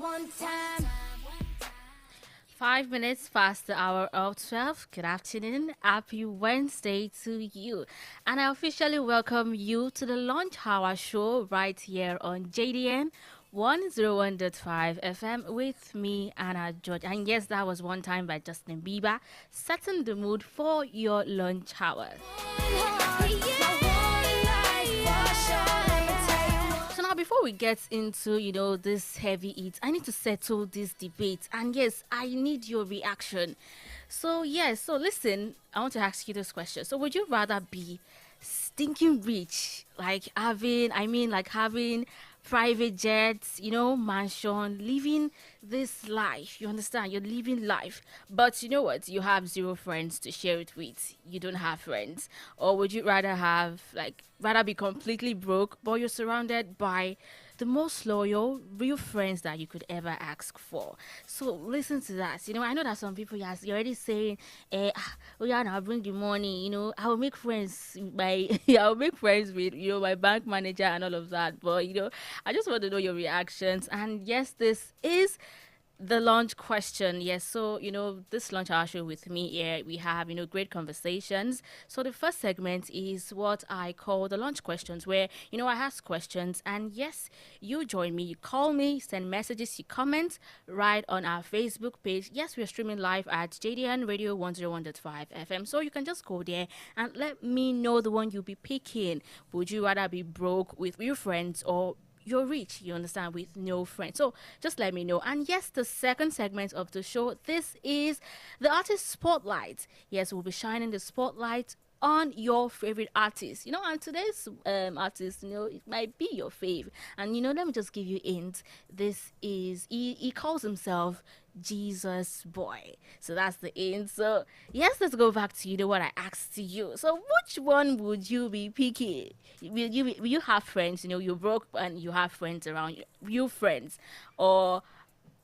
one time. 5 minutes past the hour of 12. Good afternoon. Happy Wednesday to you. And I officially welcome you to the Lunch Hour Show right here on JDN 101.5 FM with me, Anna George. And yes, that was One Time by Justin Bieber, setting the mood for your lunch hour. So now, before we get into, this heavy eat, I need to settle this debate. And yes, I need your reaction. So yes, so listen, I want to ask you this question. So would you rather be stinking rich, like having private jets, mansion, living this life? You understand? You're living life. But you know what? You have zero friends to share it with. You don't have friends. Or would you rather be completely broke, but you're surrounded by the most loyal, real friends that you could ever ask for? So listen to that. I know that some people, yes, you're already saying, oh yeah, now bring the money. I will make friends by, I'll make friends with, my bank manager and all of that. But, I just want to know your reactions. And yes, this is the lunch question. Yes, so this lunch hour show with me here, we have great conversations. So the first segment is what I call the lunch questions, where I ask questions, and yes, you join me, you call me, send messages, you comment right on our Facebook page. Yes, we're streaming live at JDN Radio 101.5 FM, so you can just go there and let me know the one you'll be picking. Would you rather be broke with your friends, or you're rich, you understand, with no friends? So just let me know. And yes, the second segment of the show, this is the artist spotlight. Yes, we'll be shining the spotlight on your favorite artist. And today's artist, it might be your fave. And let me just give you a hint. This is, he calls himself Jesus Boy. So that's the hint. So yes, let's go back to what I asked to you. So which one would you be picking? Will you have friends? You're broke and you have friends around you, real friends, or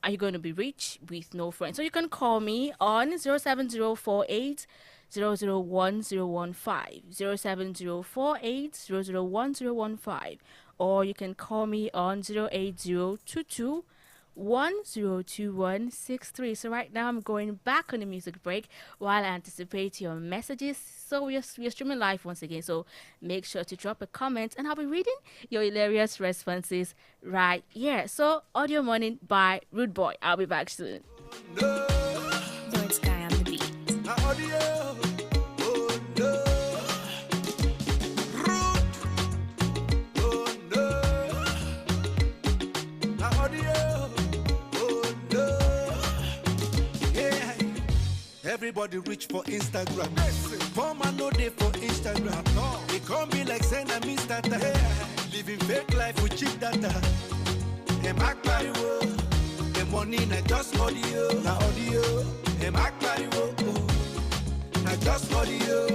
are you going to be rich with no friends? So you can call me on 07048 001 015, 07048 or you can call me on 08022 102163. So right now I'm going back on the music break while I anticipate your messages. So we are streaming live once again, so make sure to drop a comment and I'll be reading your hilarious responses right here. So Audio Morning by Rude Boy. I'll be back soon. Lord Sky on the beat. Everybody reach for Instagram. Poor man no day for Instagram. They call me like saying I'm Mr. Living fake life with cheap data. Them act by the money na just audio. Na audio. Them act by the na just audio.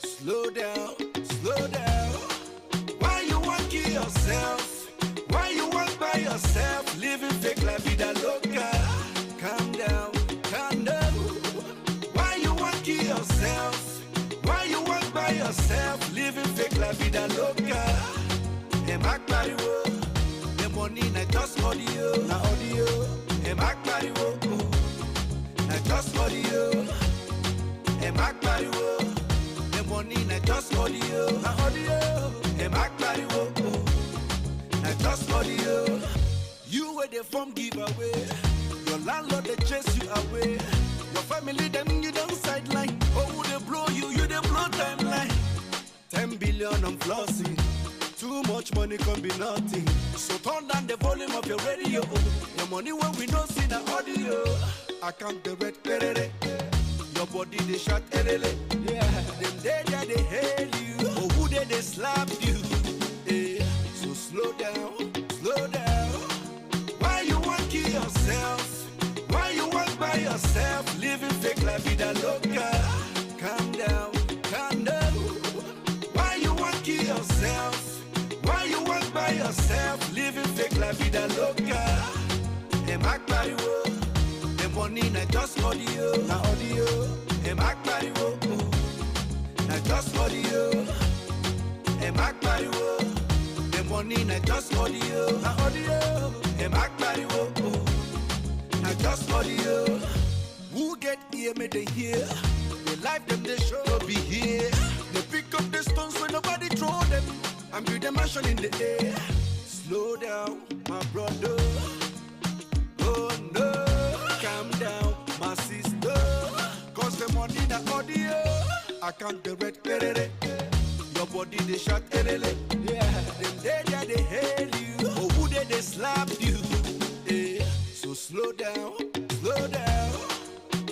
Slow down, slow down. Why you want kill yourself? Why you want by yourself? Living fake life with a loca. Calm down, calm down. Kill yourself. Why you walk by yourself? Living fake life with a loca. Them act by the money na just audio. Na audio. Them act by na just audio. Them act by the money na just audio. Na audio. Them act by na just audio. You were the form giveaway. Your landlord they chase you away. Your family, them you don't sideline. Oh, they blow you, you they blow timeline. 10 billion I'm flossing. Too much money can be nothing. So turn down the volume of your radio. Your money when we don't see the audio. I count the red perere. Your body they shot elele. Yeah. Them they hail you. Oh, who they slap you. Yeah. So slow down, slow down. Why you want kill yourself? Why you walk by yourself, living fake life with a loca? Calm down, calm down. Why you want kill yourself? Why you walk by yourself, living fake life with a loca? Them act by the money na just audio. Na audio. Them act by na just audio. Them act by the money na just audio. Na audio. Them act by just audio. Who get here, may they hear? They life them, they show no be here. They pick up the stones when nobody throw them and build a mansion in the air. Slow down, my brother. Oh no, calm down, my sister. Cause the money the audio. I can't the red kerere. Your body they shot elele. Yeah, them they hail you. Oh, who they slap you? Yeah. So slow down, slow down.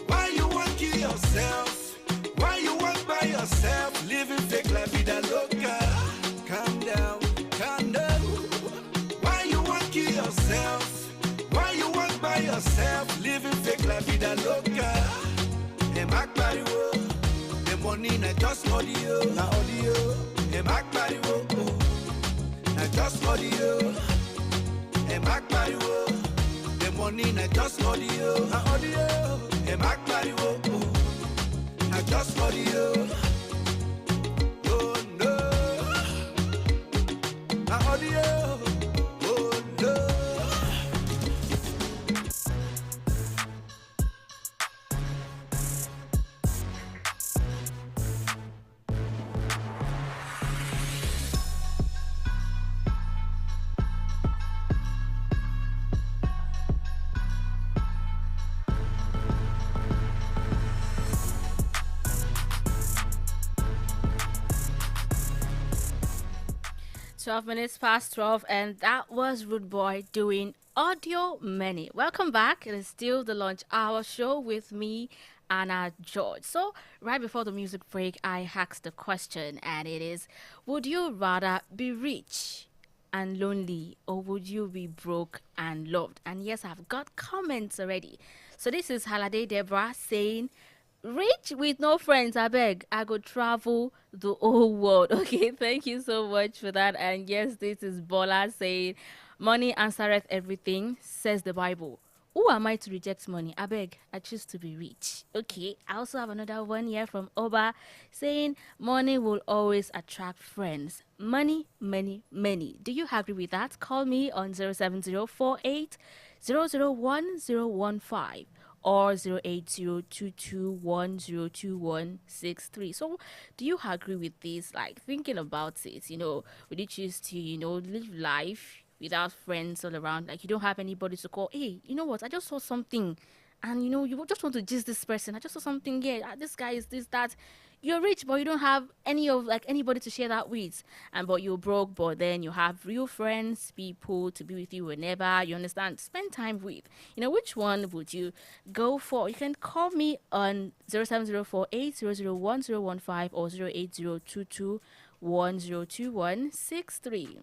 Why you want kill yourself? Why you want by yourself? Living fake la vida loca. Calm down, calm down. Why you want kill yourself? Why you want by yourself? Living fake la vida loca. Hey, Mac Barrio, the money na just audio, na audio. Hey, Mac Barrio, na just audio. Hey, Mac Barrio, the money na just audio, na audio. Hey, Mac Barrio, na just audio. Oh no, na audio. Oh no. Twelve minutes past 12, and that was Rude Boy doing Audio Many. Welcome back. It is still the lunch hour show with me, Anna George. So, right before the music break, I asked the question, and it is: would you rather be rich and lonely, or would you be broke and loved? And yes, I've got comments already. So, this is Halade Deborah saying, rich with no friends, I beg. I go travel the whole world. Okay, thank you so much for that. And yes, this is Bola saying, money answereth everything, says the Bible. Who am I to reject money? I beg, I choose to be rich. Okay, I also have another one here from Oba saying, money will always attract friends. Money, many, many. Do you agree with that? Call me on 07048 001 or 08022102163. So do you agree with this? Like, thinking about it, would you choose to, live life without friends all around? Like, you don't have anybody to call, hey, you know what, I just saw something, and you just want to gist this person. I just saw something here. This guy is this, that. You're rich, but you don't have anybody to share that with. But you're broke, but then you have real friends, people to be with you whenever, you understand, spend time with. Which one would you go for? You can call me on 07048001015 or 08022102163.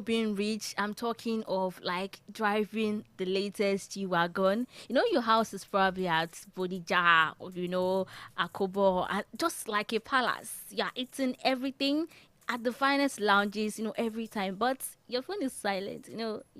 Being rich, I'm talking of like driving the latest G-Wagon. Your house is probably at Bodija or, Akobo, just like a palace. Yeah, eating everything at the finest lounges, every time. But your phone is silent.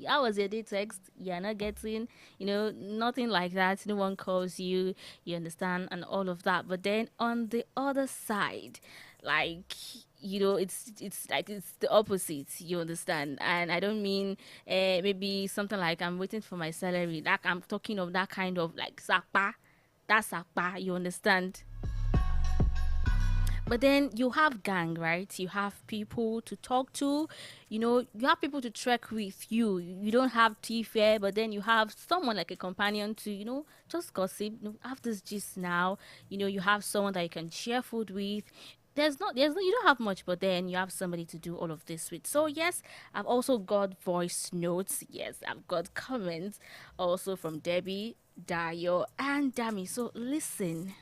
How was your day text? You're not getting, nothing like that. No one calls you, you understand, and all of that. But then on the other side, like, it's like it's the opposite, you understand. And I don't mean maybe something like I'm waiting for my salary. Like, I'm talking of that kind of like sakpa, that's sakpa, you understand. But then you have gang, right? You have people to talk to, you have people to trek with you. You don't have tea fair, but then you have someone like a companion to, just gossip. Have this gist now. You have someone that you can share food with. You don't have much, but then you have somebody to do all of this with. So yes, I've also got voice notes. Yes, I've got comments also from Debbie, Dayo, and Dami. So listen.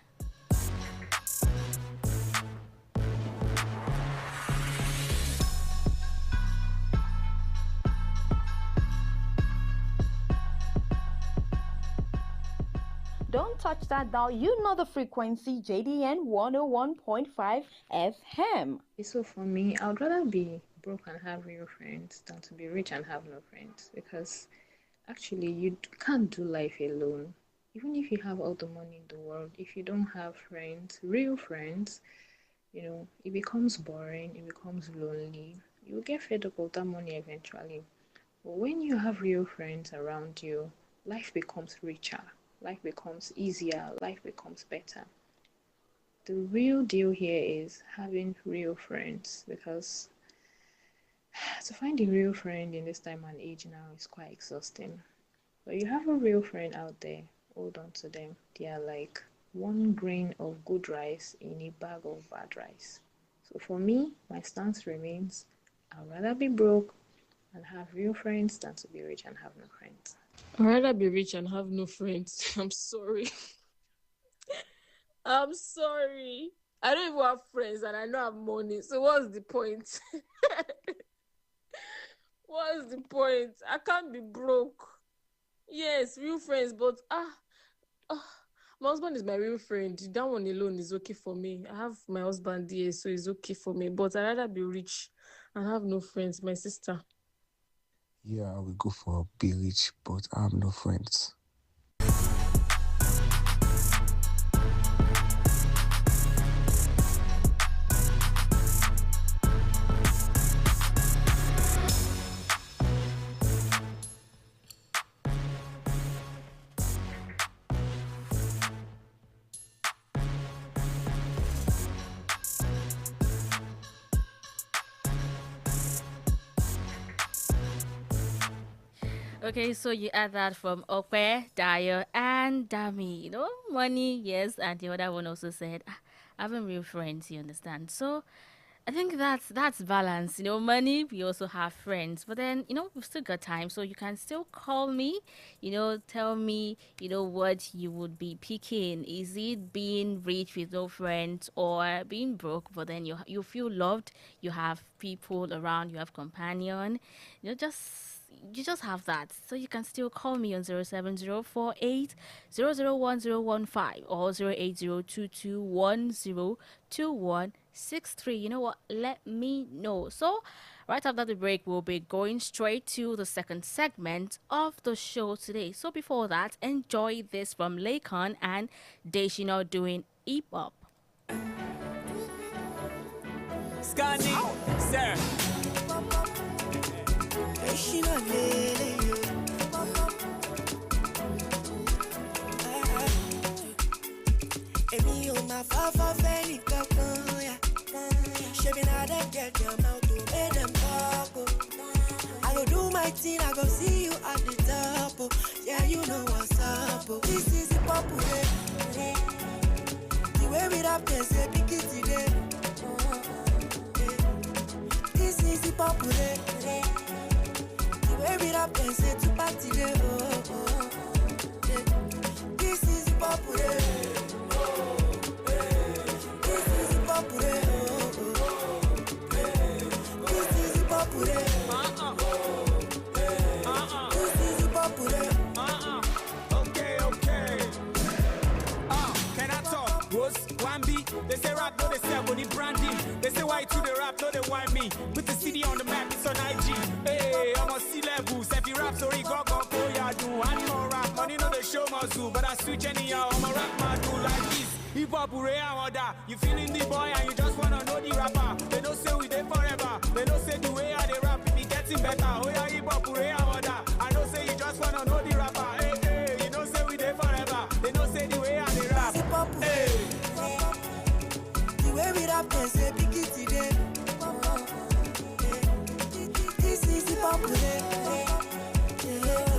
Don't touch that dial. You know the frequency, JDN 101.5 FM. So for me, I would rather be broke and have real friends than to be rich and have no friends, because Actually, can't do life alone. Even if you have all the money in the world, if you don't have friends, real friends, it becomes boring, it becomes lonely. You'll get fed up with that money eventually. But when you have real friends around you, life becomes richer, life becomes easier, life becomes better. The real deal here is having real friends, because to find a real friend in this time and age now is quite exhausting. But you have a real friend out there, hold on to them. They are like one grain of good rice in a bag of bad rice. So for me, my stance remains, I'd rather be broke and have real friends than to be rich and have no friends. I'd rather be rich and have no friends. I'm sorry. I'm sorry. I don't even have friends and I don't have money. So what's the point? What's the point? I can't be broke. Yes, real friends, but my husband is my real friend. That one alone is okay for me. I have my husband here, so it's okay for me. But I'd rather be rich and have no friends. My sister. Yeah, I will go for be rich, but I have no friends. Okay, so you add that from Okwe, Dyer, and Dami. Money, yes, and the other one also said, having real friends, you understand. So I think that's balance. Money, we also have friends, but then we've still got time, so you can still call me. Tell me, what you would be picking. Is it being rich with no friends, or being broke, but then you feel loved, you have people around, you have companion, you just have that. So you can still call me on 07048 001015 or 08022102163. You know what? Let me know. So right after the break, we'll be going straight to the second segment of the show today. So before that, enjoy this from Lakon and Deshino doing E-pop. Scanning, sir. Emi o ma fa fẹ́ni kankan ya. Ṣebí na dem get their mouth to make them talk. I go do my thing, I go see you at the top. Yeah, you know what's up. This is the popular. The way we rap, they say pick it today. This is the popular. The way we rap, they say to party today. This is the popular. They say rap, no, they say money branding. They say why to the rap, no, they want me. Put the CD on the map, it's on IG. Hey, I'm on C-level. If you rap, sorry, go, yeah, do. I more rap, money, no, they show my zoo. But I switch anyhow, I'm a rap, man, do like this. Hip-hop, hooray, and all that. You feeling the boy and you just wanna know the rapper. They don't say we there forever. They don't say the way I they rap, it be getting better. Oh yeah, hip-hop, hooray, and all that. I don't say you just wanna know the rapper. Hey, hey, you don't say we there forever. They don't say the way I they rap. Hey. Where we rap, they say pick it today. This is the popular.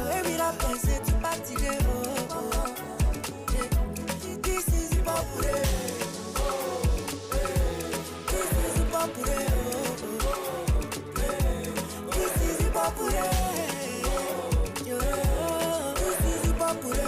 Where we rap, they say to party today. This is the popular. This is the popular. This is the popular. This is the popular.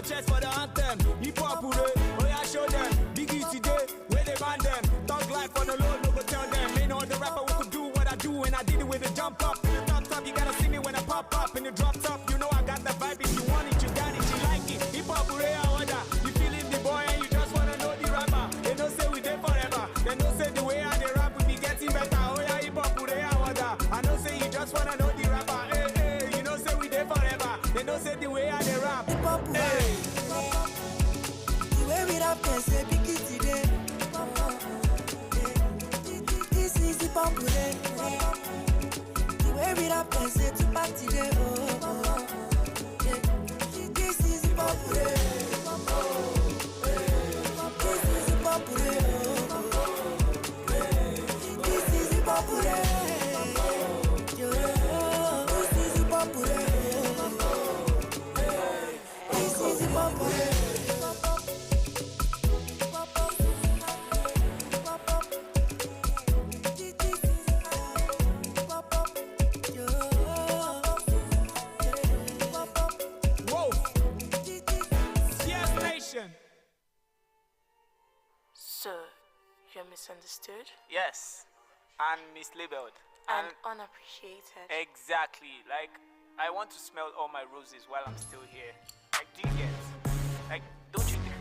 For the anthem, hip hop hooray, oh yeah, show them. Biggie today, where they ban them. Talk life on the load, no go tell them. Ain't no other rapper who could do what I do, and I did it with a jump up. In the top, you gotta see me when I pop up. In the drop top, you know I got the vibe. If you want it, you got it, you like it. Hip hop hooray, I order. You feeling the boy and you just wanna know the rapper. They don't say we there forever. They don't say the way I they rap will be getting better. Oh yeah, hip hop hooray, I order. popular. The way we rap can say big it today. This is the popular. The way we rap can say to party today. Yeah. This is the popular. This is the popular. This is the popular. This is the popular. This is the popular. Whoa. Yes, nation. Sir, you're misunderstood Yes. And mislabeled. and unappreciated. Exactly. Like, I want to smell all my roses while I'm still here. Like, do you get? Like, don't you think?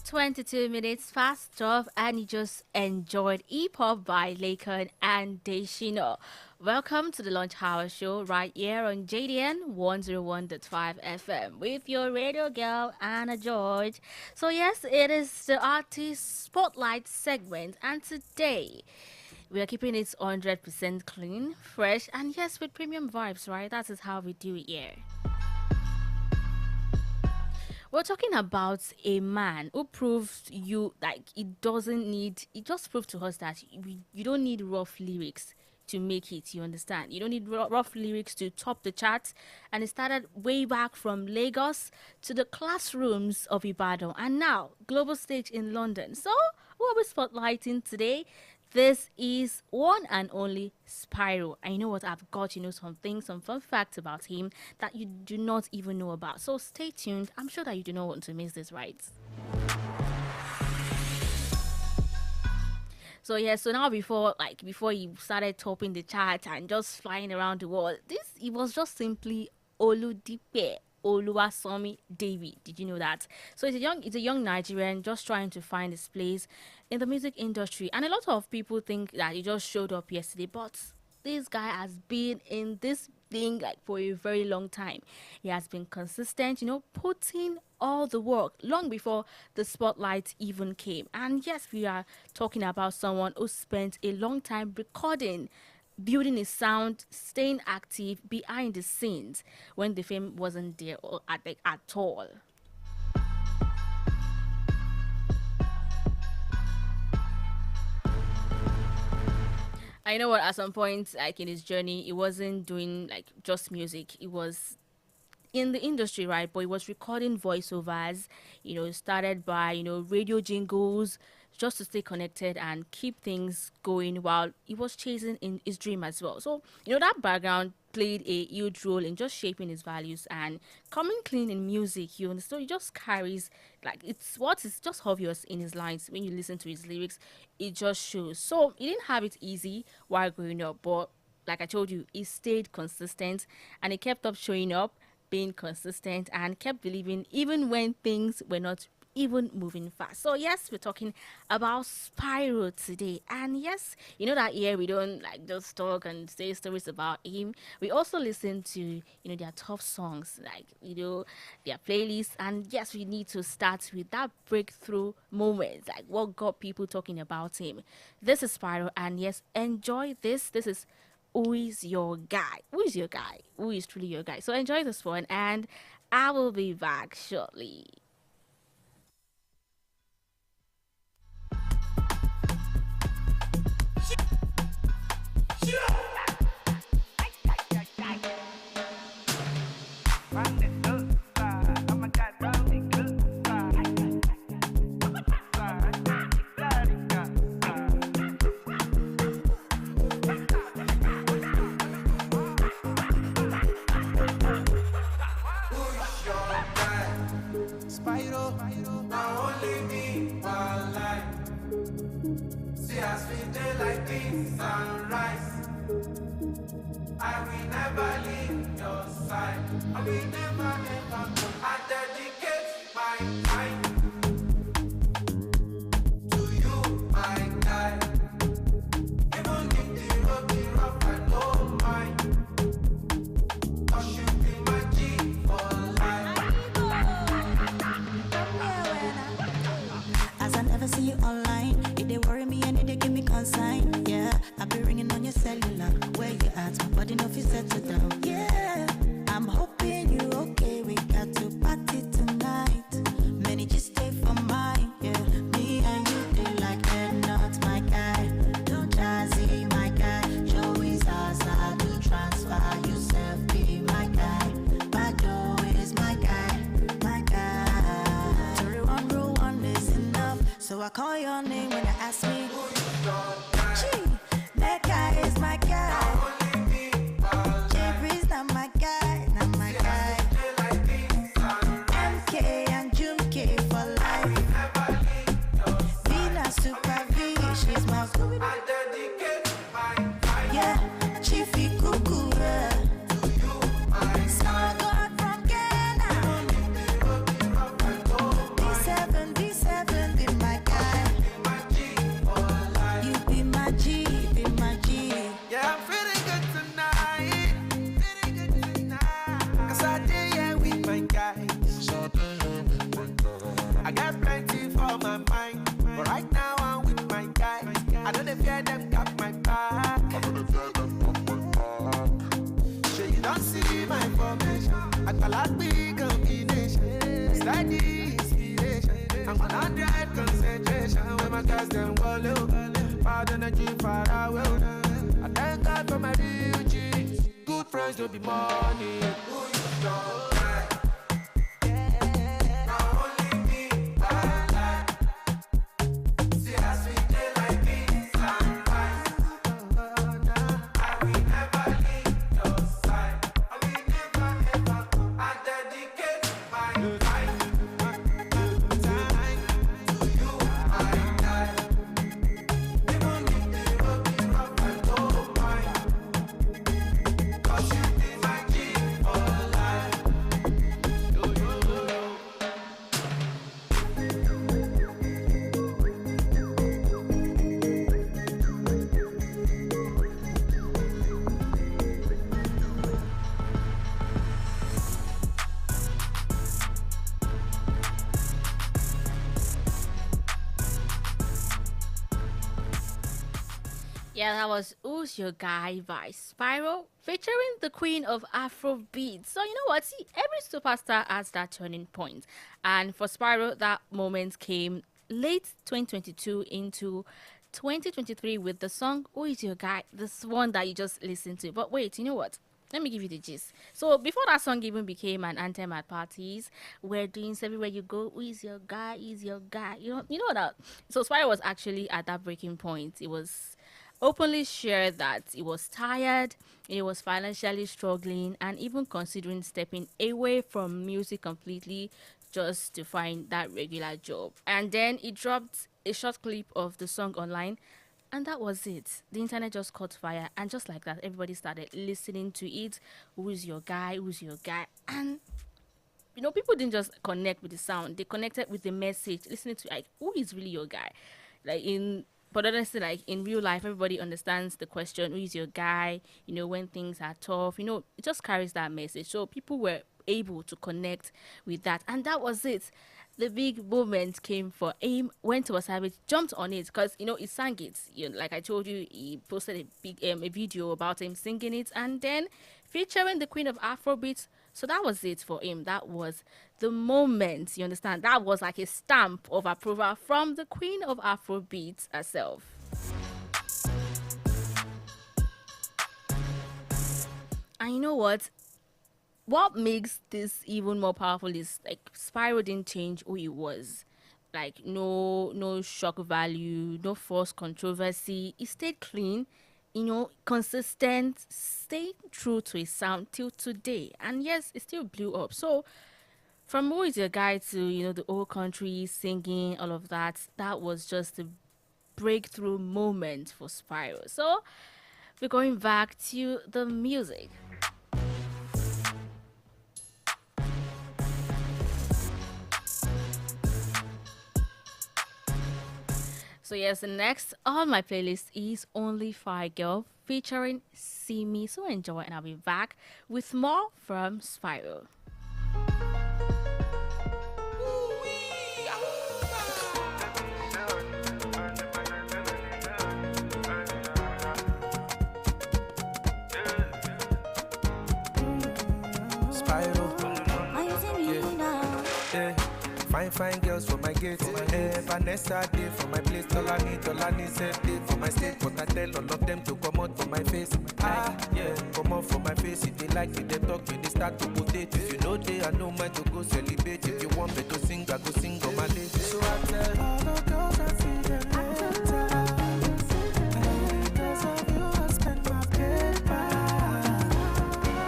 22 minutes past 12, and you just enjoyed hip-hop by Laken and Deshino. Welcome to the Lunch Hour Show right here on JDN 101.5 FM with your radio girl, Anna George. So yes, it is the Artist Spotlight segment, and today we are keeping it 100% clean, fresh, and yes, with premium vibes, right? That is how we do it here. We're talking about a man who proved you like it doesn't need, it just proved to us that you don't need rough lyrics to make it, you understand? You don't need rough lyrics to top the charts. And it started way back from Lagos to the classrooms of Ibadan and now global stage in London. So, who are we spotlighting today? This is one and only Spyro. And you know what? I've got, some things, some fun facts about him that you do not even know about. So stay tuned. I'm sure that you do not want to miss this, right? So yeah, so now before he started topping the chart and just flying around the world, it was just simply Oludipe Oluwasomi David. Did you know that? So it's a young Nigerian just trying to find his place in the music industry. And a lot of people think that he just showed up yesterday, but this guy has been in this thing like for a very long time. He has been consistent, putting all the work long before the spotlight even came. And yes, we are talking about someone who spent a long time recording, building his sound, staying active behind the scenes when the fame wasn't there at all. I know what, at some point, like in his journey, he wasn't doing like just music. It was in the industry, right? But he was recording voiceovers, started by, radio jingles just to stay connected and keep things going while he was chasing in his dream as well. So, that background played a huge role in just shaping his values and coming clean in music. So he just carries, like, it's just obvious in his lines. When you listen to his lyrics, it just shows. So he didn't have it easy while growing up, but like I told you, he stayed consistent and he kept up showing up, being consistent, and kept believing even when things were not even moving fast. So yes, we're talking about Spyro today. And yes, that here we don't like just talk and say stories about him. We also listen to, their tough songs, like, their playlists. And yes, we need to start with that breakthrough moment, like what got people talking about him. This is Spyro, and yes, enjoy this. This is Who Is Your Guy? Who is your guy? Who is truly your guy? So enjoy this one, and I will be back shortly. Who's your guy? never leave your side. I will never ever go. I dedicate my time to you, my guy. Even if the road be rough, I don't mind. 'Cause you be my G for life. As I never see you online, it they worry me and it they give me consign. Yeah, I be ringing on your cellular. Where you at? My body no fit settle down. Yeah, I'm hoping you okay. We got to party tonight. Many just stay for mine. Yeah, me and you they like head not my guy. Don't jazzy my guy. Joey's Zaza do transfer yourself. Be my guy. My Joe is my guy. My guy. To rule one is enough. So I call your name when you ask me. Gee, that guy is my guy. J-Breeze not my guy, not my guy. MK and Jumke for life. Vina Super V, she's my Scooby. I dedicate my time Yeah, Chiefy Cuckoo. to you, my Small God from Ghana. D7, D7, be my guy. G for life. You be my G, be my G. Yeah, I'm feeling good tonight. Feeling good tonight. 'Cause I did yeah with my guys. I got plenty for my mind. But right now I'm with my guys. I don't fear them got my back. Sure you don't see my formation. I call out big combination. Steady inspiration. I'm on 100 concentration. When my guys them go low. Bad energy far away. I thank God for my real G's. Good friends don't be money. Who you don't like? Not only me, I like. See as we play like this and right. I will never leave your side. I will never ever go. I dedicate my time to you, my guy. Even if the road be rough, I don't mind. 'Cause you be my G for life. Yeah, that was Who's Your Guy by Spiral, featuring the queen of Afrobeat. So, you know what? See, every superstar has that turning point. And for Spiral, that moment came late 2022 into 2023 with the song Who Is Your Guy? This one that you just listened to. But wait, you know what? Let me give you the gist. So before that song even became an anthem at parties, we're doing everywhere you go. Who is your guy? Is your guy? You know that. So Spiral was actually at that breaking point. It was openly shared that he was tired, he was financially struggling, and even considering stepping away from music completely just to find that regular job. And then he dropped a short clip of the song online, and that was it. The internet just caught fire, and just like that, everybody started listening to it. Who's your guy? Who's your guy? And people didn't just connect with the sound; they connected with the message. Listening to like, who is really your guy? But honestly, like in real life, everybody understands the question, who is your guy? When things are tough, it just carries that message. So people were able to connect with that, and that was it. The big moment came for him. Went to a Savage, jumped on it because he sang it. Like I told you, he posted a video about him singing it, and then featuring the queen of Afrobeat. So that was it for him. That was the moment. You understand? That was like a stamp of approval from the queen of Afrobeat herself. And you know what? What makes this even more powerful is like Spyro didn't change who he was. Like no shock value, no false controversy. He stayed clean, consistent, stayed true to his sound till today. And yes, it still blew up. So from Who Is Your Guy to, the old country singing, all of that, that was just a breakthrough moment for Spyro. So we're going back to the music. So yes, the next on my playlist is Only Fire Girl featuring See Me. So enjoy, and I'll be back with more from Spiral. Spiral. Yeah. Fine, fine girls for my gate. Vanessa day for my place. Tolani said day for my state. But I tell all of them to come out for my face. Yeah, come out for my face. If they like it, they talk, when they start to rotate. If you know they, I know mine to go celebrate. If you want me to sing, I go sing on my lady. So I tell all the girls I see them later. Because of you, I spend my paper.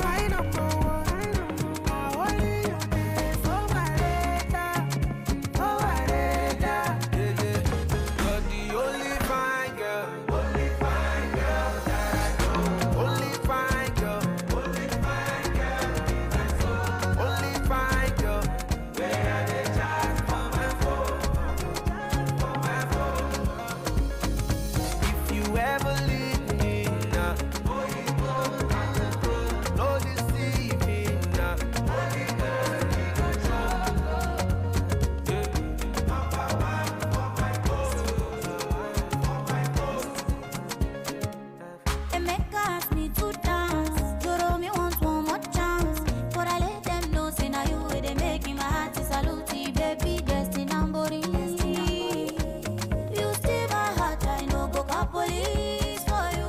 My number one, only you pay for my later. Oh, my later. Yeah, yeah. You're the only fine girl that I know. Only fine girl. Only fine girl. Where are they charge for my phone? If you ever leave me now, no deceive me now. They make ask me to dance. Joro me want one more chance. But I let them know, say now you way they making my heart to salute, baby, destined body. You steal my heart, I know go call police for you.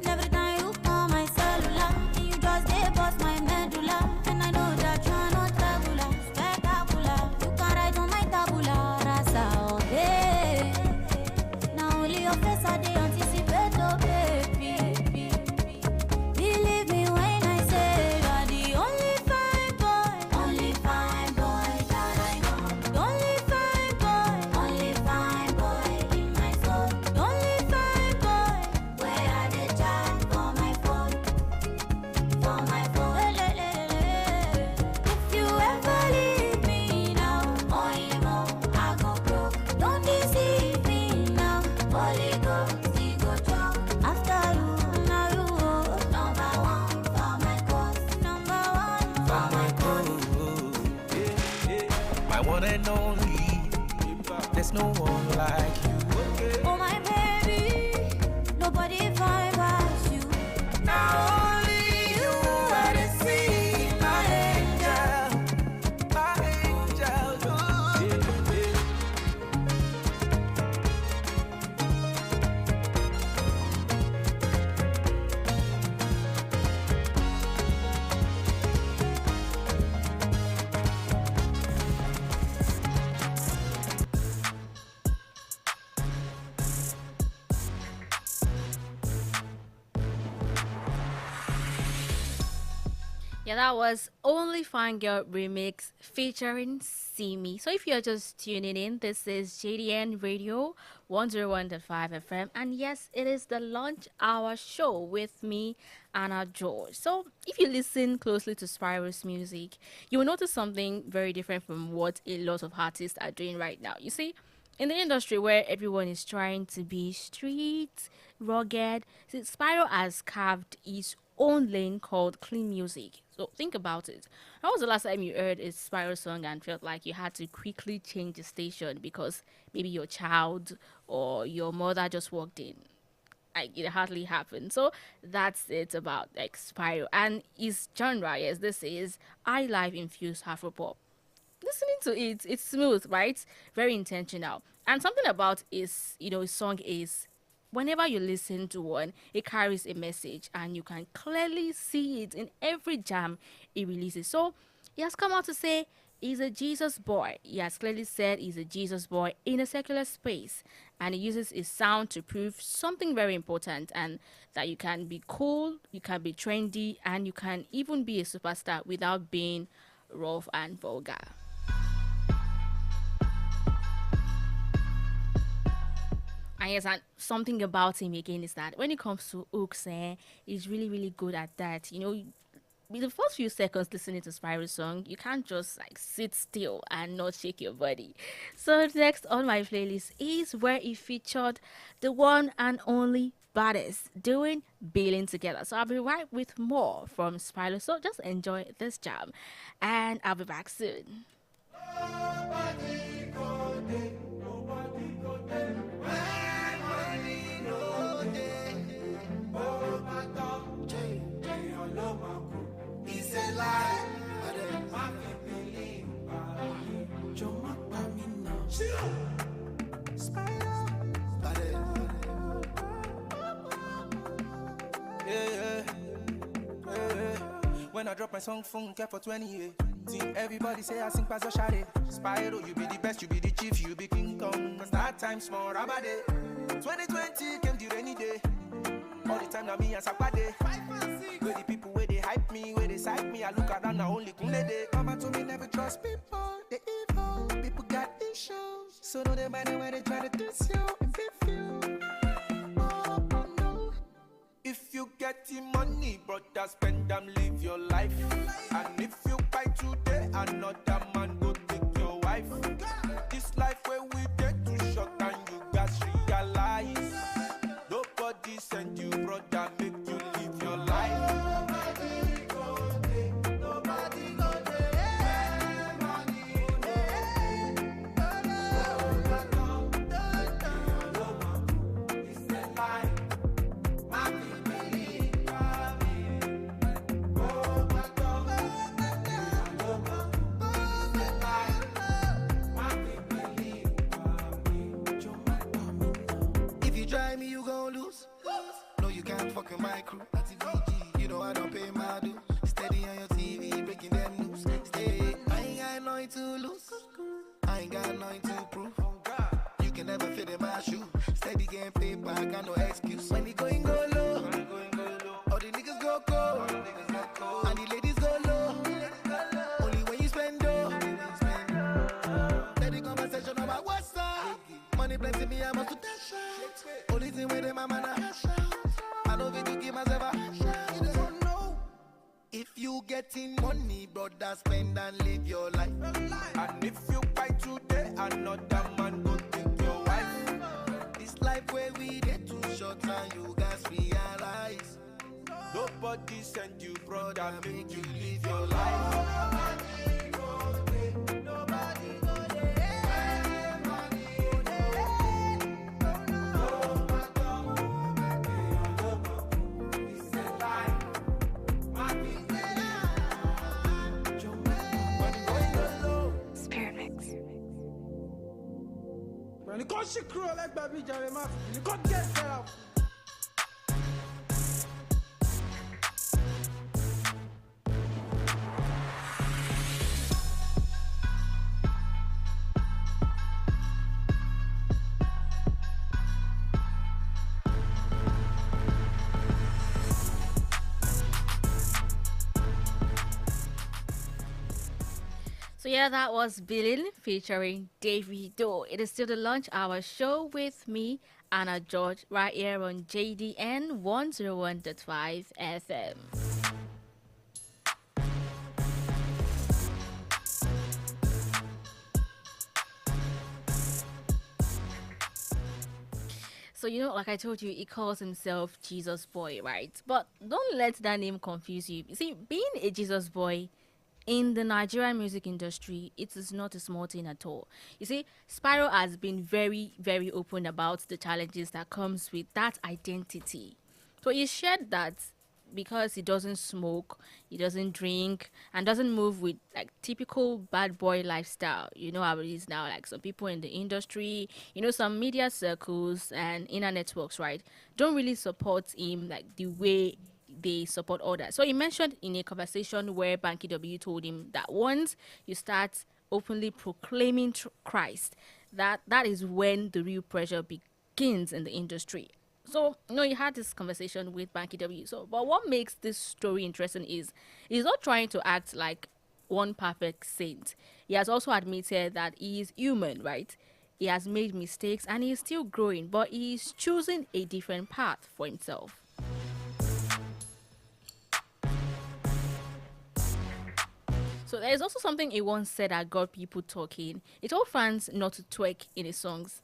Every time you call my cellular, you just they bust my medulla. And I know that you're not regular, spectacular. You can write on my tabula rasa all day. Now only your face I dey anticipate, oh baby. Believe me when I say you're the only fine boy that I know. The only fine boy in my soul. The only fine boy where I dey chat for my phone. If you ever leave me now, I go broke. Don't deceive me now, Holy Ghost, he go drop. After you, now you number one for my cause, number one for my cause. My one and only. There's no one like you. Oh my baby, nobody find past you. Now only you are the see, my angel, my angel. Yeah, that was Only Fine Girl remix featuring See Me. So if you're just tuning in, this is JDN Radio 101.5 FM. And yes, it is the lunch hour show with me, Anna George. So if you listen closely to Spiral's music, you will notice something very different from what a lot of artists are doing right now. You see, in the industry where everyone is trying to be street, rugged, see, Spiral has carved its own lane called clean music. So think about it. When was the last time you heard a Spiral song and felt like you had to quickly change the station because maybe your child or your mother just walked in? Like, it hardly happened. So that's it about like Spiral. And its genre, yes, this is I Live infused Afropop. Listening to it, it's smooth, right? Very intentional. And something about his, his song is whenever you listen to one, it carries a message and you can clearly see it in every jam it releases. So he has come out to say he's a Jesus boy. He has clearly said he's a Jesus boy in a secular space. And he uses his sound to prove something very important, and that you can be cool, you can be trendy, and you can even be a superstar without being rough and vulgar. And yes, and something about him again is that when it comes to hooks, he's really, really good at that. with the first few seconds listening to Spyro's song, you can't just like sit still and not shake your body. So next on my playlist is where he featured the one and only Baddest doing Billing Together. So I'll be right with more from Spyro. So just enjoy this jam, and I'll be back soon. When I drop my song, phone kept for 20 years. Team, everybody say I sing past Shade. Spyro, you be the best, you be the chief, you be King Kong. Cause that time small, rabade. 2020 came the rainy day. All the time now me and Sakpade. Where the people where they hype me, where they psych me, I look around now only Kunle day. Mama told me never trust people, they evil. People got issues, so no they matter where they try to diss you and beef you. Oh no. If you get the money, brother, spend them, live your life. And if you buy today, another man go take your wife. This life where we get too short and you guys realize. Nobody send you, brother, make you live your life. Nobody go there, nobody go there. Money there. It's the life. If you try me, you gon' lose. No, you can't fuck with my crew. That's a VG. You know I don't pay my dues. Steady on your TV, breaking them news. Stay. I ain't got nothing to lose. I ain't got nothing to prove. You can never fit in my shoe. Steady getting paper, I got no excuse. When we going go low, all the niggas go cold, and the ladies go low. Only when you spend dough. Steady conversation about what's up. Money plenty, me I must do that. Only thing with them, I'm on a hash out. I know if you give myself a hash out. You don't know. If you getting money, brother, spend and live your life. And if you buy today, another man go take your wife. This life where we get too short and you guys realize. Nobody send you, brother, make you live your life. Nobody go there, nobody go there. Money go there. No, my God, it's a lie. Money there. Spirit mix. When you can't shake roll like baby Jeremiah, you can't get set up. So yeah, that was Billing featuring Davido. It is still the lunch hour show with me, Anna George, right here on JDN 101.5 FM. So, you know, like I told you, he calls himself Jesus Boy, right? But don't let that name confuse you. You see, being a Jesus Boy in the Nigerian music industry, it is not a small thing at all. You see, Spyro has been very, very open about the challenges that comes with that identity. So he shared that because he doesn't smoke, he doesn't drink, and doesn't move with like typical bad boy lifestyle. You know how it is now, like some people in the industry, you know, some media circles and inner networks, right, don't really support him like the way they support others. So he mentioned in a conversation where Banky W told him that once you start openly proclaiming Christ, that is when the real pressure begins in the industry. So, you know, he had this conversation with Banky W. So, but what makes this story interesting is he's not trying to act like one perfect saint. He has also admitted that he is human, right? He has made mistakes and he is still growing, but he is choosing a different path for himself. So there's also something he once said that got people talking. He told fans not to twerk in his songs.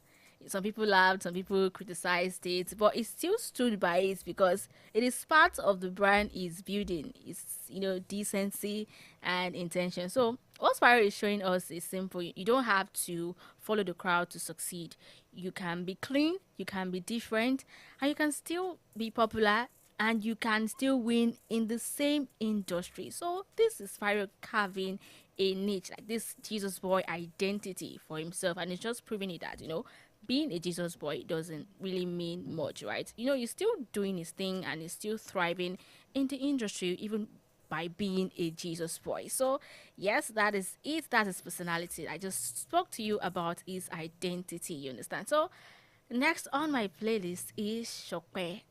Some people laughed, some people criticized it, but he still stood by it because it is part of the brand he's building. It's, decency and intention. So what Spyro is showing us is simple. You don't have to follow the crowd to succeed. You can be clean, you can be different, and you can still be popular, and you can still win in the same industry. So this is Spyro carving a niche, like this Jesus boy identity for himself, and it's just proving it that being a Jesus boy doesn't really mean much, right? You're still doing his thing and he's still thriving in the industry, even by being a Jesus boy. So yes, that is it. That is personality. I just spoke to you about his identity, you understand? So next on my playlist is Shokpe.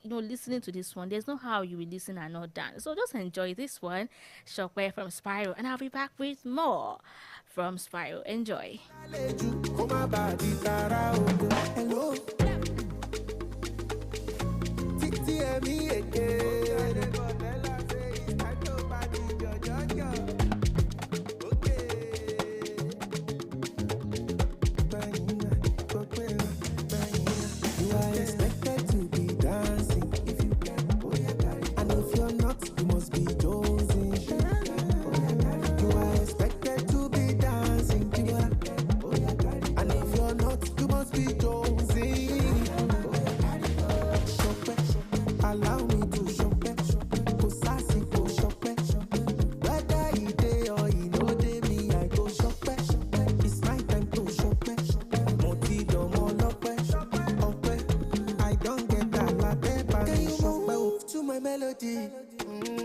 Listening to this one, there's no how you will listen and not dance. So just enjoy this one, Shokpe from Spyro, and I'll be back with more from Spyro. Enjoy.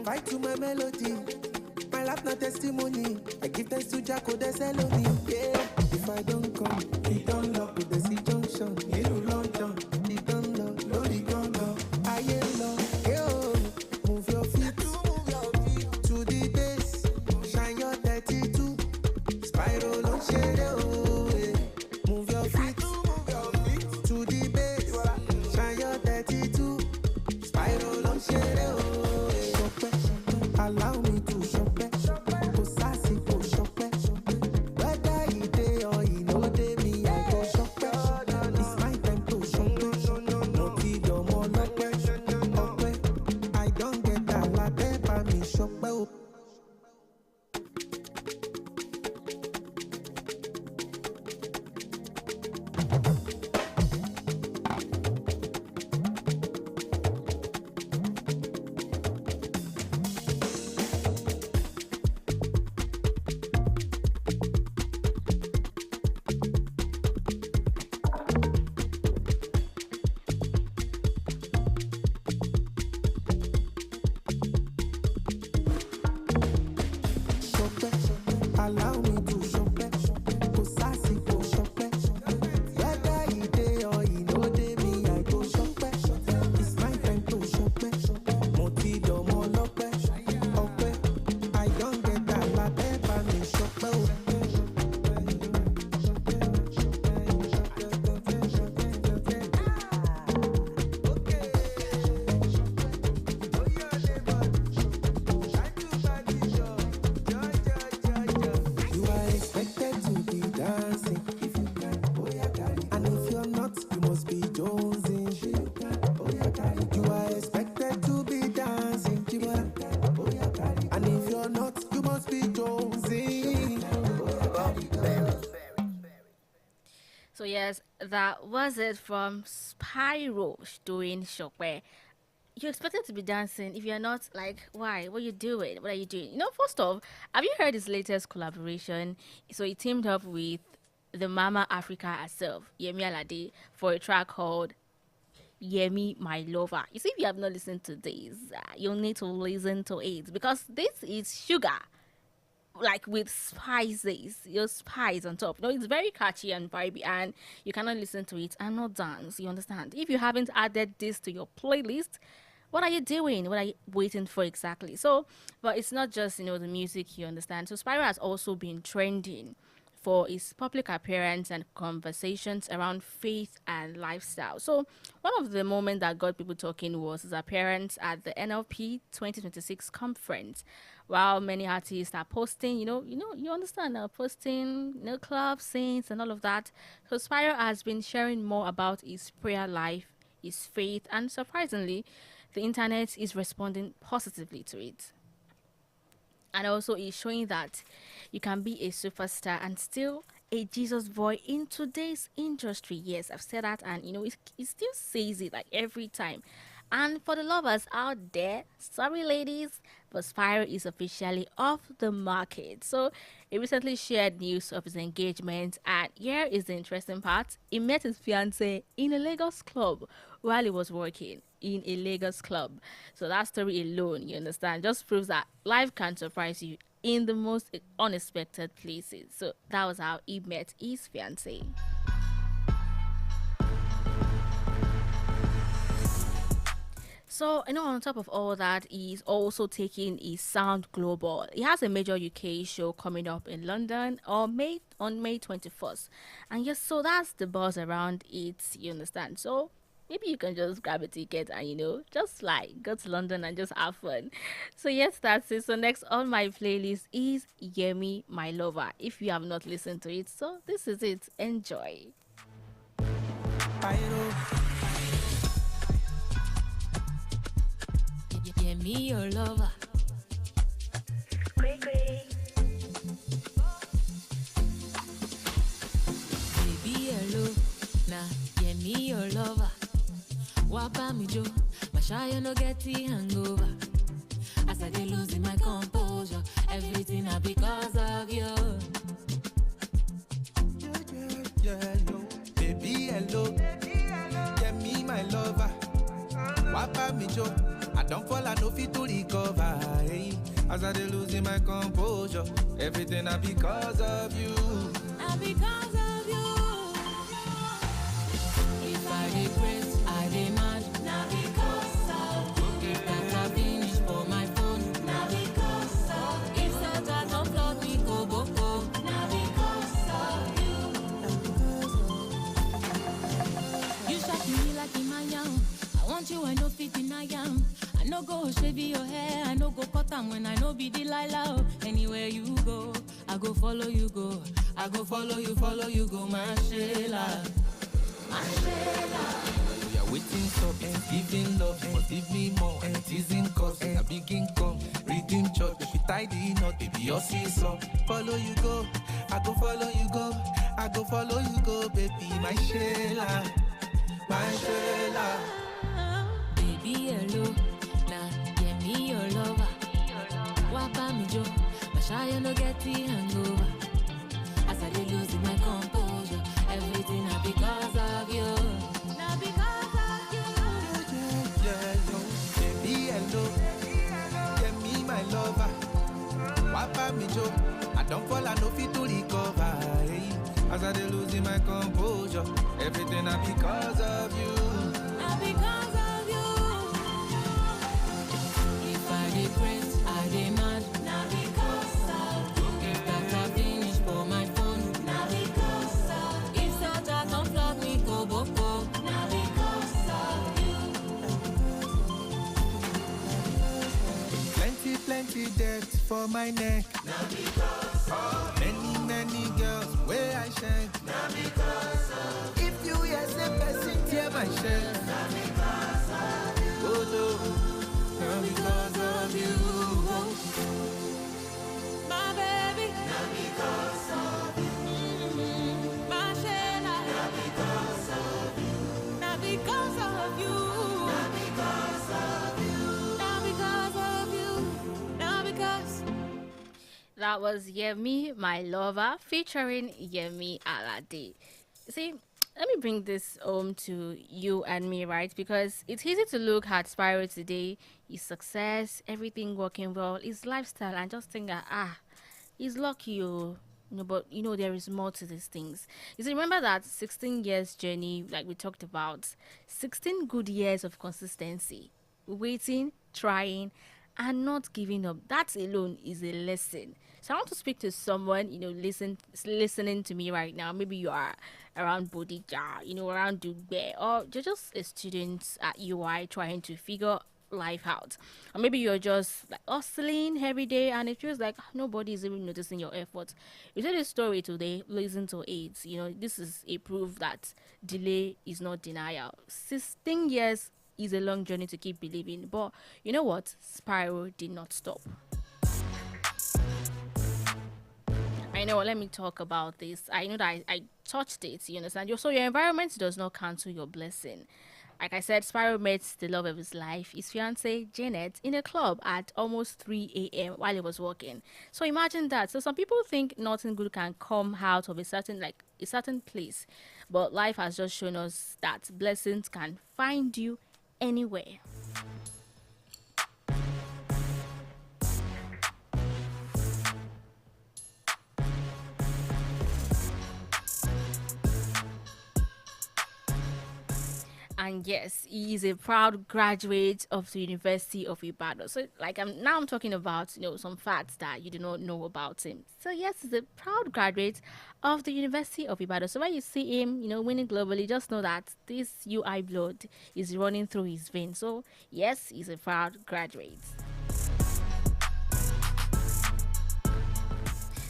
Fight to my melody. My life not testimony. I give thanks to Jacko, there's Elohim. Yeah. If I don't come, he don't lock with the C junction. He do London. He don't lock. No, he don't lock. I am lock. Yo, move your feet. To the bass. Shine your 32. Spiral on shade. Move your feet. To the bass. Shine your 32. Spiral on shade. Allow me to shop it, go sassy, go shop it. Whether he day or he no day, me I go shop it. It's my time to shop it. No kid or more lock it. I don't get that la paper, me shop it. Allow me to shop it, go sassy, go shop it. Whether he day or he no day, me I go shop it. It's my time to shop it. Moti do mo lock it. I don't get that la paper, me shop it. You are expected to be dancing. If you can, and if you're not, you must be jonesing. You are expected to be dancing. And if you're not, you must be jonesing. So yes, that was it from Spyro doing Shokwe. You expected to be dancing. If you're not, like, why? What are you doing? What are you doing? First off, have you heard his latest collaboration? So he teamed up with the Mama Africa herself, Yemi Alade, for a track called Yemi My Lover. You see, if you have not listened to this, you'll need to listen to it because this is sugar, like with spices, your spice on top. It's very catchy and vibey, and you cannot listen to it and not dance. You understand? If you haven't added this to your playlist, what are you doing? What are you waiting for exactly? So, but it's not just the music, you understand. So Spyro has also been trending for his public appearance and conversations around faith and lifestyle. So, one of the moments that got people talking was his appearance at the NLP 2026 conference. While many artists are posting, you understand, posting, club scenes and all of that. So, Spyro has been sharing more about his prayer life, his faith, and surprisingly, the internet is responding positively to it. And also is showing that you can be a superstar and still a Jesus boy in today's industry. Yes, I've said that, and it still says it like every time. And for the lovers out there, sorry ladies, but Spyro is officially off the market. So he recently shared news of his engagement, and here is the interesting part. He met his fiancée in a Lagos club while he was working in a Lagos club. So that story alone, you understand, just proves that life can surprise you in the most unexpected places. So that was how he met his fiancée. So, on top of all that, he's also taking his sound global. He has a major UK show coming up in London on May 21st. And yes, so that's the buzz around it, you understand. So, maybe you can just grab a ticket and, just like go to London and just have fun. So, yes, that's it. So, next on my playlist is Yemi, My Lover. If you have not listened to it, so this is it. Enjoy. Yeah, me your lover. Great. Baby, hello. Nah, yeah, me your lover. Wapa me jo, my shy no get the hangover. As I dey losing my composure, everything I because of you. Yeah, yo. Baby, hello. Yeah, me, my lover. Wapa me jo. I don't fall, I no fit to recover. Hey. As I dey losing my composure, everything I because of you. I because of you. If I regret, I demand. Now because of you. If that I finish for my phone. Now because of you. If that I don't flood me, go boko. Now because of you. You shot me like in my young. I want you, I know fit in I am. I no go shave your hair, I no go cut them when I no be Delilah. Anywhere you go, I go follow you go. I go follow you go, my Sheila. My Sheila. We are waiting for and giving love, but give me more and teasing cause a big income, reading church, if you tidy not, baby, your seesaw. Follow you go, I go follow you go, I go follow you go, baby, my Sheila, my Sheila. Baby, hello. Me your lover, wapa me jo, my shy no get the hangover. As I dey losing my composure, everything I because of you. Now because of you. Yeah, yo, baby, hello. Yeah, me, my lover. Wapa me jo, I don't fall, I no fit to recover. Hey. As I dey losing my composure, everything I because of you. Now because of regret, I demand. Now because of you. If that I finish for my phone. Now because of you. If that I don't flog me, go boko. Now because of you. Plenty debt for my neck. Now because of many girls where I shine. Now because of if you hear say person tear my shirt. Now because of you. Oh no. Now because of you, my baby. Now because of you, my Sheila. Now because of you, now because of you, now because of you, now because of you, now because. That was Yemi, My Lover, featuring Yemi Alade. See, let me bring this home to you and me, right? Because it's easy to look at Spyro today, his success, everything working well, his lifestyle, and just think that, he's lucky, but there is more to these things. You see, remember that 16 years journey, like we talked about, 16 good years of consistency, waiting, trying, and not giving up. That alone is a lesson. So I want to speak to someone, listening to me right now. Maybe you are around Bodija, around Dugbe, or you're just a student at UI trying to figure life out. Or maybe you're just like hustling every day and it feels like nobody is even noticing your efforts. You tell this story today, listen to it. This is a proof that delay is not denial. 16 years is a long journey to keep believing. But you know what? Spiral did not stop. I know, let me talk about this. I know that I touched it, you understand? So your environment does not cancel your blessing. Like I said, Spiral met the love of his life, his fiancée Janet, in a club at almost 3 a.m. while he was working. So imagine that. So some people think nothing good can come out of a certain place. But life has just shown us that blessings can find you anywhere. And yes, he is a proud graduate of the University of Ibadan. So, I'm talking about, some facts that you do not know about him. So, yes, he's a proud graduate of the University of Ibadan. So, when you see him, winning globally, just know that this UI blood is running through his veins. So, yes, he's a proud graduate.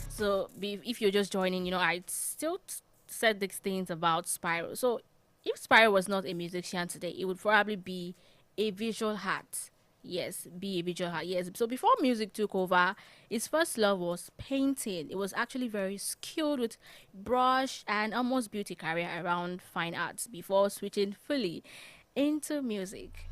So, if you're just joining, I still said these things about Spiral. So, if Spiral was not a musician today, it would probably be a visual art. Yes, be a visual art. Yes. So before music took over, his first love was painting. It was actually very skilled with brush and almost built a career around fine arts before switching fully into music.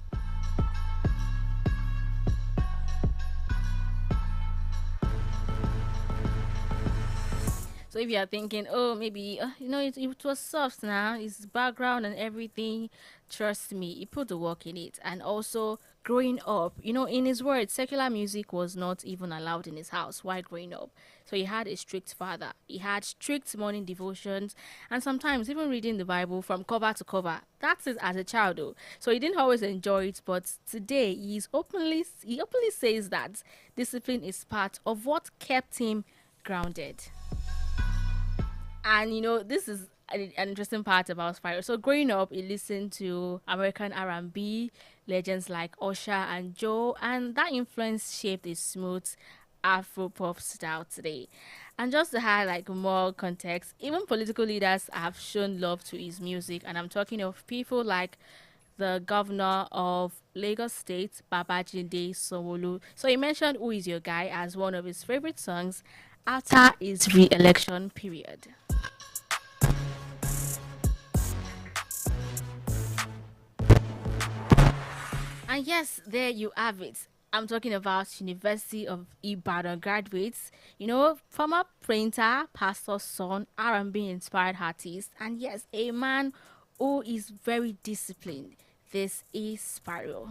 So if you are thinking, oh, maybe, it was soft now, his background and everything, trust me, he put the work in it. And also, growing up, in his words, secular music was not even allowed in his house while growing up. So he had a strict father. He had strict morning devotions and sometimes even reading the Bible from cover to cover. That's it as a child, though. So he didn't always enjoy it, but today he openly says that discipline is part of what kept him grounded. And this is an interesting part about Spiral. So growing up, he listened to American R&B legends like OSHO and Joe, and that influence shaped his smooth Afro-pop style today. And just to add more context, even political leaders have shown love to his music, and I'm talking of people like the governor of Lagos State, Babajide Sanwo-Olu. So he mentioned "Who Is Your Guy" as one of his favorite songs after his re-election period. And yes, there you have it. I'm talking about University of Ibadan graduates, former painter, pastor's son, R&B inspired artist, and yes, a man who is very disciplined. This is Spiral.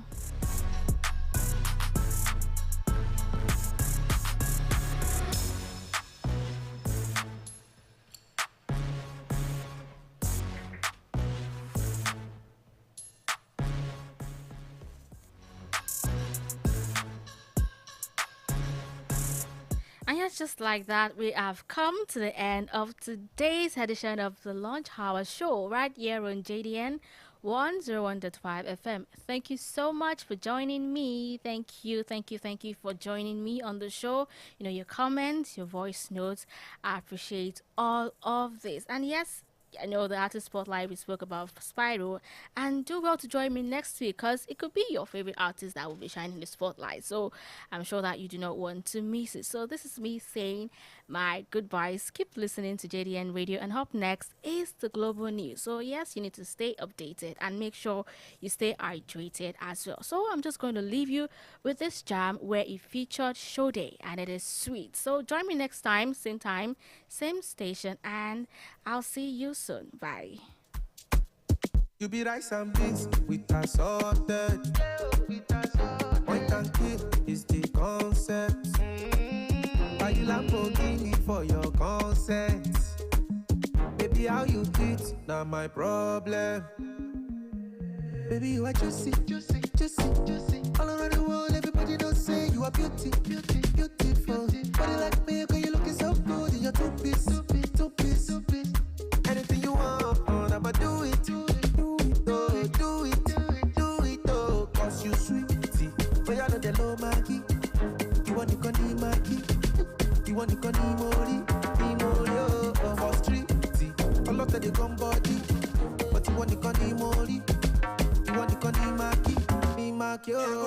And yes, just like that, we have come to the end of today's edition of the Lunch Hour Show right here on JDN 101.5 FM. Thank you so much for joining me. Thank you for joining me on the show. Your comments, your voice notes, I appreciate all of this. And yes, I know the artist spotlight we spoke about Spiral, and do well to join me next week because it could be your favorite artist that will be shining the spotlight. So I'm sure that you do not want to miss it. So this is me saying my goodbyes. Keep listening to JDN Radio, and up next is the global news. So yes, you need to stay updated and make sure you stay hydrated as well. So I'm just going to leave you with this jam where it featured Shode, and it is sweet. So join me next time, same station, and I'll see you soon. Bye. You be rice and beans with assorted. Point and click is the concept. Buy you Lamborghini for your consent. Baby, how you treat, not my problem. Baby, you are juicy. All around the world, everybody don't say you are are beauty, beautiful. Body like me, girl, you looking so good in your two-piece. Anything you want, I'ma do it. Do it, oh. Cause you sweet, but you know the low Maggie. You want the conny Maggie. You want the conny Mori, oh. For street, a lot of the gun body. But you want the conny Mori. You want the conny Maggie, oh.